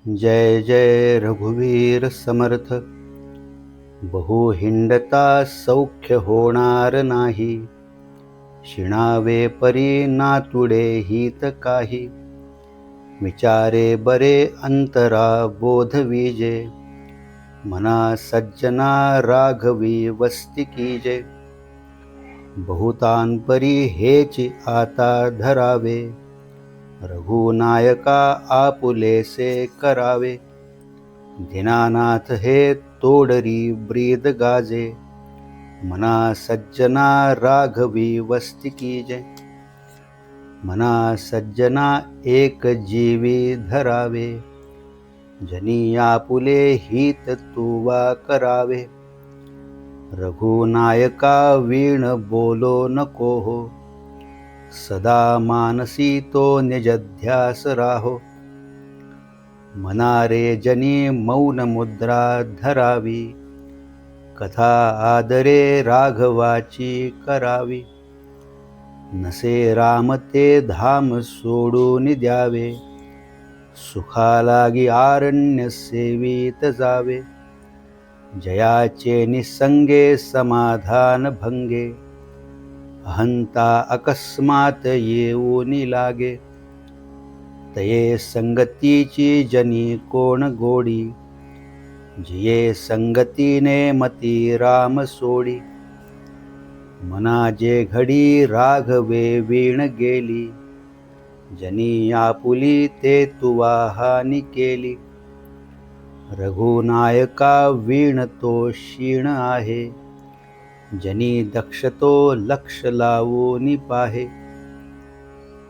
जय जय रघुवीर समर्थ। बहु हिंडता सौख्य होणार नाही, शिणावे परी नातुडे हित काही। विचारे बरे अंतरा बोध विजे, मना सज्जना राघवी वस्ती कीजे। बहुतांपरी हेची आता धरावे, रघुनायका आपुलेसे करावे। दीनानाथ हे तोडरी ब्रीद गाजे, मना सज्जना राघवी वस्ती कीजे। मना सज्जना एक जीवी धरावे, जनी आपुले हित तुवा करावे। रघुनायका वीण बोलो नको हो, सदा मानसी तो निजध्यास राहो। मनारे जनी मौन मुद्रा धरावी, कथा आदरे राघवाची करावी। नसे राम ते धाम सोडून द्यावे, सुखालागी आरण्य सेवित जावे। जयाचे निसंगे समाधान भंगे, अहंता अकस्मात येऊनी लागे। तये संगतीची जनी कोण गोडी, जिये संगतीने मती राम सोडी। मना जे घडी राघवे वीण गेली, जनी आपुली ते तुवा हानी केली। रघुनायका वीण तो क्षीण आहे, जनी दक्षतो लक्ष लावूनी पाहे।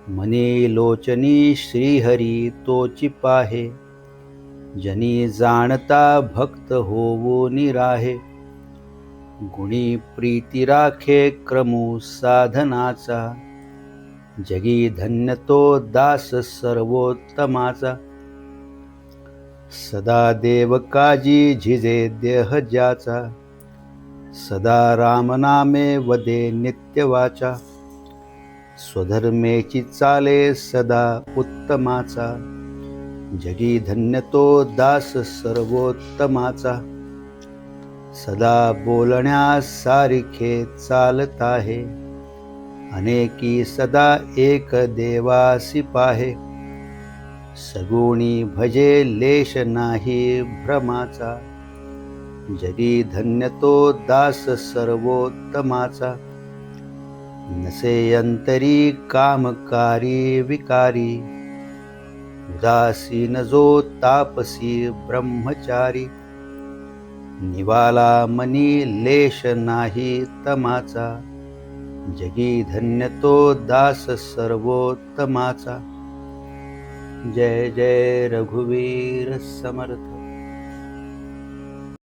मनी लोचनी श्रीहरी तोची पाहे, जनी जाणता भक्त होवूनी राहे। गुणी प्रीती राखे क्रमू साधनाचा, जगी धन्य तो दास सर्वोत्तमाचा। सदा देव काजी झिजे देह ज्याचा, सदा रामनामे वदे नित्य वाचा। स्वधर्मेची चाले सदा उत्तमाचा, जगी धन्य तो दास सर्वोत्तमाचा। सदा बोलण्यास सारिखे चालत आहे, अनेकी सदा एक देवासी पाहे। सगुणी भजे लेश नाही भ्रमाचा, जगी धन्य तो दास सर्वोत्तमाचा। नसे अंतरी कामकारी विकारी, उदासीन जो तापसी ब्रह्मचारी। निवाला मनी लेश नाही तमाचा, जगी धन्य तो दास सर्वोत्तमाचा। जय जय रघुवीर समर्थ।